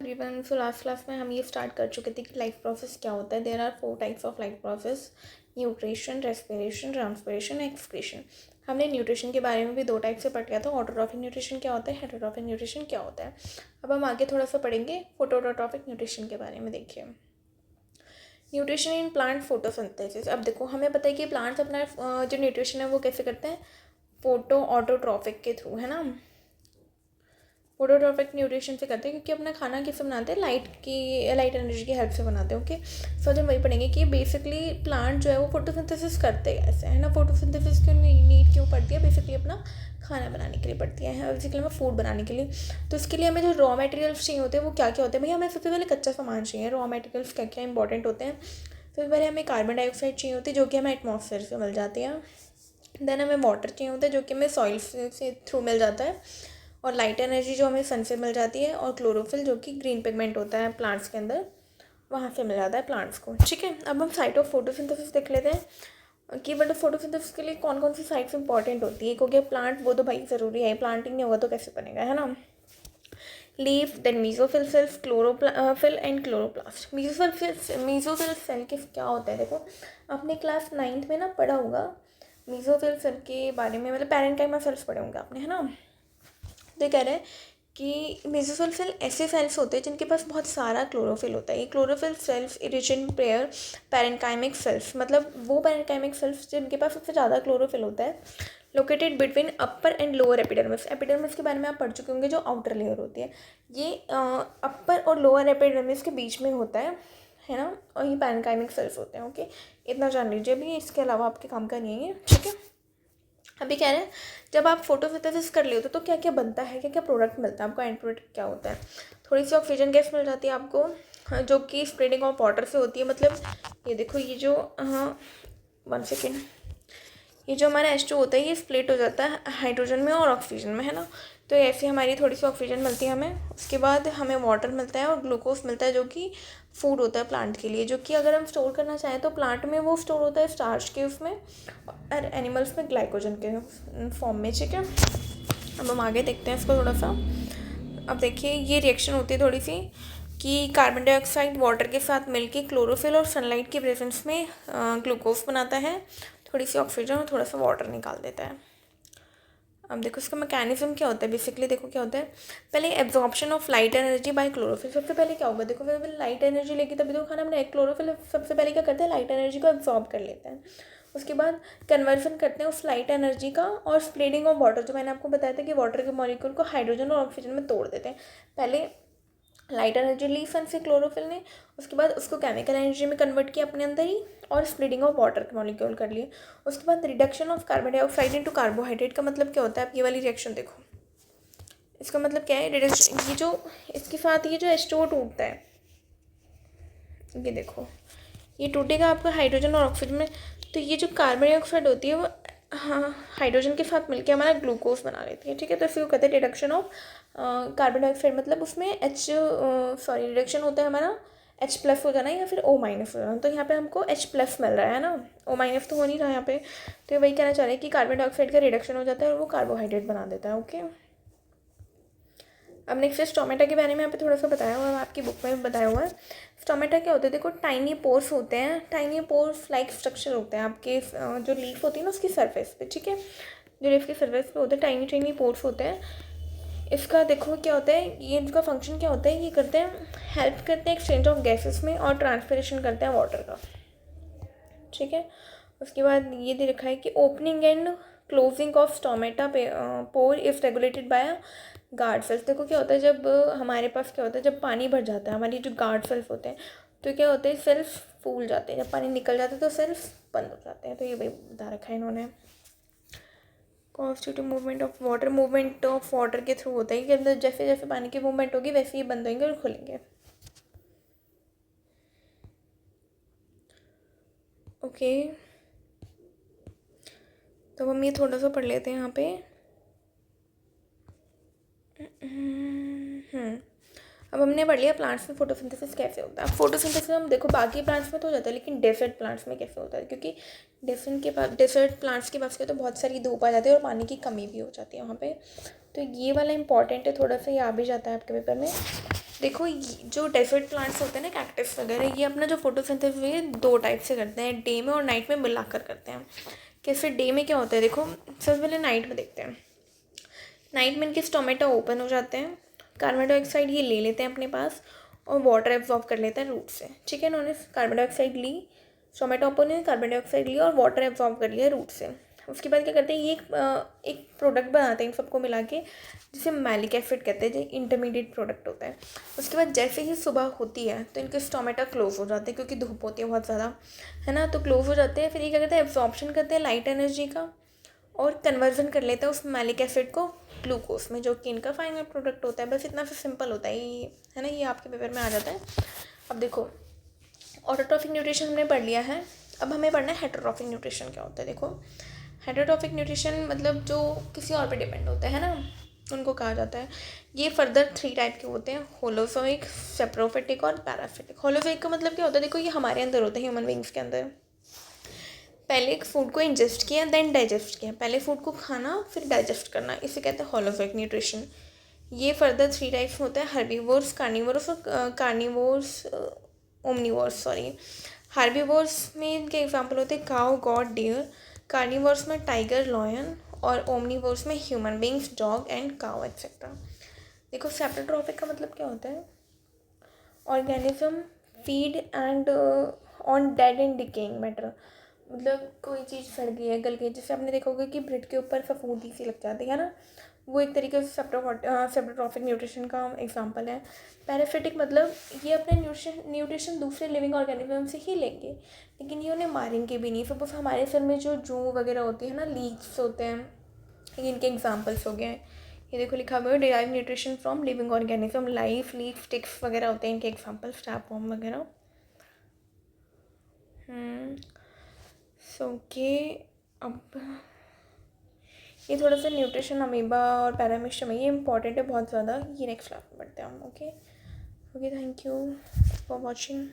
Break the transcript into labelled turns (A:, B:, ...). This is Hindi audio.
A: एवरीवन। सो लास्ट क्लास में हम ये स्टार्ट कर चुके थे कि लाइफ प्रोसेस क्या होता है। There are 4 types of life process: nutrition, respiration, transpiration, excretion. हमने न्यूट्रिशन के बारे में भी 2 टाइप से पढ़ लिया था। ऑटोट्रॉफिक न्यूट्रिशन क्या होता है, हेटेरोट्रॉफिक न्यूट्रिशन क्या होता है। अब हम आगे थोड़ा सा पढ़ेंगे फोटोट्रॉफिक न्यूट्रिशन के बारे में। देखिए, न्यूट्रिशन इन प्लांट फोटोसिंथेसिस। अब देखो, हमें पता है कि प्लांट्स अपना जो न्यूट्रिशन है वो कैसे करते हैं, फोटो ऑटोट्रॉफिक के थ्रू, है ना। फोटोट्रॉफिक न्यूट्रिशन से करते हैं क्योंकि अपना खाना किससे बनाते हैं, लाइट एनर्जी की हेल्प से बनाते हैं। ओके, सो हम वही पढ़ेंगे कि बेसिकली प्लांट जो है वो फोटोसिंथेसिस करते हैं कैसे, है ना। फोटोसिंथेसिस क्यों नीड क्यों पड़ती है, बेसिकली अपना खाना बनाने के लिए पड़ती है, बेसिकली हमें फूड बनाने के लिए। तो इसके लिए हमें जो रॉ मटेरियल्स चाहिए होते हैं वो क्या क्या होते हैं। भैया हमें सबसे पहले कच्चा सामान चाहिए। रॉ मटेरियल्स क्या क्या इंपॉर्टेंट होते हैं। सबसे पहले हमें कार्बन डाइऑक्साइड चाहिए होती है जो कि हमें एटमॉस्फेयर से मिल जाती है। देन हमें वाटर चाहिए होता है जो कि हमें सॉइल से थ्रू मिल जाता है। और लाइट एनर्जी जो हमें सन से मिल जाती है। और क्लोरोफिल जो कि ग्रीन पिगमेंट होता है प्लांट्स के अंदर, वहाँ से मिल जाता है प्लांट्स को। ठीक है, अब हम साइट ऑफ फोटोसिंथेसिस देख लेते हैं कि मतलब फोटोसिंथेसिस के लिए कौन कौन सी साइट्स इंपॉर्टेंट होती है। क्योंकि प्लांट वो तो भाई ज़रूरी है, प्लांटिंग नहीं होगा तो कैसे बनेगा, है ना। Leaf, then mesophyll cells, chlorophyll and chloroplast. Mesophyll cell के क्या होता है, देखो आपने क्लास 9th में ना पढ़ा होगा मीजोफिल सेल के बारे में, मतलब पैरेन्काइमा सेल्स पढ़े होंगे आपने, है ना। तो कह रहे हैं कि मेसोफिल सेल ऐसे सेल्स होते हैं जिनके पास बहुत सारा क्लोरोफिल होता है। ये क्लोरोफिल सेल्स इरिचेंट पेयर पैरेन्काइमिक सेल्स, मतलब वो पैरेन्काइमिक सेल्स जिनके पास सबसे ज़्यादा क्लोरोफिल होता है, located between upper and lower epidermis. Epidermis के बारे में आप पढ़ चुके होंगे, जो आउटर लेयर होती है। ये अपर और लोअर एपिडर्मिस के बीच में होता है ना। और ये पैरेन्काइमिक सेल्स होते हैं। ओके, इतना जान लीजिए। अभी इसके अलावा आपके काम का नहीं है, ठीक है। अभी कह रहे हैं जब आप फोटोसिंथेसिस कर लेते हो तो क्या क्या बनता है, क्या क्या प्रोडक्ट मिलता है आपको, एंड प्रोडक्ट क्या होता है। थोड़ी सी ऑक्सीजन गैस मिल जाती है आपको, जो कि स्प्रेडिंग ऑफ वाटर से होती है। मतलब ये देखो, ये जो 1 सेकेंड, ये जो हमारा H2 होता है ये स्प्लिट हो जाता है हाइड्रोजन में और ऑक्सीजन में, है ना। तो ऐसे हमारी थोड़ी सी ऑक्सीजन मिलती है हमें। उसके बाद हमें वाटर मिलता है और ग्लूकोज मिलता है जो कि फूड होता है प्लांट के लिए, जो कि अगर हम स्टोर करना चाहें तो प्लांट में वो स्टोर होता है स्टार्च के उसमें, और एनिमल्स में ग्लाइकोजन के फॉर्म में, ठीक है। अब हम आगे देखते हैं इसको थोड़ा सा। अब देखिए, ये रिएक्शन होती है थोड़ी सी कि कार्बन डाइऑक्साइड वाटर के साथ मिलकर क्लोरोफिल और सनलाइट के प्रेजेंस में ग्लूकोज बनाता है, थोड़ी सी ऑक्सीजन और थोड़ा सा वाटर निकाल देता है। अब देखो इसका मैकेनिज्म क्या होता है। बेसिकली देखो क्या होता है, पहले absorption of light energy by chlorophyll. सबसे पहले क्या होगा, देखो फिर लाइट एनर्जी लेगी तभी तो खाना बनाए। क्लोरोफिल सबसे पहले क्या करता है, लाइट एनर्जी को एब्जॉर्ब कर लेता है। उसके बाद कन्वर्जन करते हैं उस लाइट एनर्जी का, और स्प्लिटिंग ऑफ वाटर, जो मैंने आपको बताया था कि वाटर के मॉलिक्यूल को हाइड्रोजन और ऑक्सीजन में तोड़ देते हैं। पहले लाइट एनर्जी ली सन से क्लोरोफिल ने, उसके बाद उसको केमिकल एनर्जी में कन्वर्ट किया अपने अंदर ही, और स्प्लिटिंग ऑफ वाटर के मॉलिक्यूल कर लिए। उसके बाद reduction of carbon dioxide into carbohydrate का मतलब क्या होता है, आप ये वाली रिएक्शन देखो। इसका मतलब क्या है, रिडक्शन, ये जो इसके साथ ये जो H2O टूटता है, ये देखो ये टूटेगा आपका हाइड्रोजन और ऑक्सीजन में। तो ये जो कार्बन डाइऑक्साइड होती है वो हाइड्रोजन के साथ मिलकर हमारा ग्लूकोज बना लेती है, ठीक है। तो इसी को कहते हैं रिडक्शन ऑफ कार्बन डाइऑक्साइड। मतलब उसमें रिडक्शन होता है हमारा H+ हो जाना या फिर O- हो जाना। तो यहाँ पे हमको H+ मिल रहा है ना, O- तो हो नहीं रहा यहाँ पे। तो वही कहना चाह रहे हैं कि कार्बन डाइऑक्साइड का रिडक्शन हो जाता है और वो कार्बोहाइड्रेट बना देता है। ओके, अब नेक्स्ट स्टोमेटा के बारे में यहाँ पे थोड़ा सा बताया हुआ है, आपकी बुक में बताया हुआ है। स्टोमेटा क्या होता है, देखो टाइनी पोर्स होते हैं, टाइनी पोर्स लाइक स्ट्रक्चर होते हैं आपके जो लीफ होती है ना उसकी सरफेस पे, ठीक है। जो लीफ की सरफेस पे होते हैं टाइनी टाइनी पोर्स होते हैं। इसका देखो क्या होता है, ये इनका फंक्शन क्या होता है, ये करते हैं हेल्प करते हैं एक्सचेंज ऑफ गैसेस में, और ट्रांसपिरेशन करते हैं वाटर का, ठीक है। उसके बाद ये दे रखा है कि opening and closing of stomata pore is regulated by guard cells. देखो क्या होता है, जब हमारे पास क्या होता है, जब पानी भर जाता है, हमारी जो गार्ड सेल्स होते हैं तो क्या होते हैं, सेल्स फूल जाते हैं। जब पानी निकल जाता है तो सेल्स बंद हो जाते हैं। तो ये वही बता रखा है इन्होंने। Constitutive movement of water, movement of water के थ्रू होता है कि अंदर जैसे जैसे पानी की मूवमेंट होगी वैसे ही बंद होंगे और खुलेंगे। ओके, तो हम ये थोड़ा सा पढ़ लेते हैं यहाँ पे। अब हमने पढ़ लिया प्लांट्स में फोटोसिंथेसिस कैसे होता है। अब फोटोसिंथेसिस हम देखो बाकी प्लांट्स में तो हो जाता है, लेकिन डेजर्ट प्लांट्स में कैसे होता है, क्योंकि डेजर्ट प्लांट्स के पास क्या तो बहुत सारी धूप आ जाती है और पानी की कमी भी हो जाती है वहाँ पे। तो ये वाला इंपॉर्टेंट है, थोड़ा सा ये आ भी जाता है आपके पेपर में। देखो जो डेजर्ट प्लांट्स होते हैं ना, कैक्टस वगैरह, ये अपना जो फोटोसिंथेसिस 2 टाइप से करते हैं, डे में और नाइट में मिलाकर करते हैं। कैसे डे में क्या होता है, देखो सबसे पहले नाइट में देखते हैं। नाइट में इनके स्टोमेटा ओपन हो जाते हैं, कार्बन डाइऑक्साइड ये ले लेते हैं अपने पास और वाटर एब्जॉर्ब कर लेते हैं रूट से। ठीक है, इन्होंने कार्बन डाइऑक्साइड ली, स्टोमेटा ओपन ने कार्बन डाइऑक्साइड लिया और वाटर एब्जॉर्ब कर लिया रूट से। उसके बाद क्या करते हैं, ये एक प्रोडक्ट बनाते हैं इन सबको मिला के, जिसे मैलिक एसिड कहते हैं, जो इंटरमीडिएट प्रोडक्ट होता है। उसके बाद जैसे ही सुबह होती है तो इनके स्टोमेटा क्लोज हो जाते हैं, क्योंकि धूप होती है बहुत ज़्यादा, है ना, तो क्लोज हो जाते हैं। फिर ये क्या करते हैं, एब्जॉर्प्शन करते हैं लाइट एनर्जी का और कन्वर्जन कर लेता है उस मैलिक एसिड को ग्लूकोज में, जो कि इनका फाइनल प्रोडक्ट होता है। बस इतना सा सिंपल होता है ये, है ना, ये आपके पेपर में आ जाता है। अब देखो, ऑटोट्रॉफिक न्यूट्रिशन हमने पढ़ लिया है, अब हमें पढ़ना है हेटरोट्रॉफिक न्यूट्रिशन क्या होता है। देखो, हेटरोट्रॉफिक न्यूट्रिशन मतलब जो किसी और पे डिपेंड होता है ना, उनको कहा जाता है। ये फर्दर 3 टाइप के होते हैं, होलोजोइक, सेप्रोफिटिक और पैराफिटिक। होलोजोइक का मतलब क्या होता है, देखो ये हमारे अंदर होता है, ह्यूमन बींग्स के अंदर। पहले एक फूड को इंजेस्ट किया देन डाइजेस्ट किया, पहले फूड को खाना फिर डाइजेस्ट करना, इसे कहते हैं होलोजोइक न्यूट्रिशन। ये फर्दर 3 टाइप्स होते हैं, हर्बीवोर्स, कार्निवोर्स और ओमनीवोर्स, सॉरी। हर्बीवोर्स में इनके एग्जांपल होते हैं काउ, गॉट, डियर। कार्निवोर्स में टाइगर, लॉयन। और ओमनीवोर्स में human beings, dog and cow etcetera. देखो, सेप्रोट्रॉफिक का मतलब क्या होता है, organism feed and on dead and decaying matter. मतलब कोई चीज़ सड़ गई है, गल गई, जैसे आपने देखा होगा कि ब्रेड के ऊपर फफूंदी सी लग जाती है ना, वो एक तरीके से सेप्रोट्रॉफिक न्यूट्रिशन का एग्जांपल है। पैरासिटिक मतलब ये अपने न्यूट्रिशन दूसरे लिविंग ऑर्गेनिज्म से ही लेंगे, लेकिन ये उन्हें मारेंगे भी नहीं। सपोज हमारे सर में जो जू वगैरह होती है ना, लीव्स होते हैं, ये इनके एग्जाम्पल्स हो गए हैं। ये देखो लिखा हुआ है, derive nutrition from living organism, life, leaf, sticks वगैरह होते हैं इनके एग्जाम्पल्स, टैपवॉर्म वगैरह। सो के अब ये थोड़ा सा न्यूट्रिशन, अमीबा और पैरामीशियम है, ये इंपॉर्टेंट है बहुत ज़्यादा। ये नेक्स्ट क्लास में पढ़ते हैं हम। Okay, thank you for watching.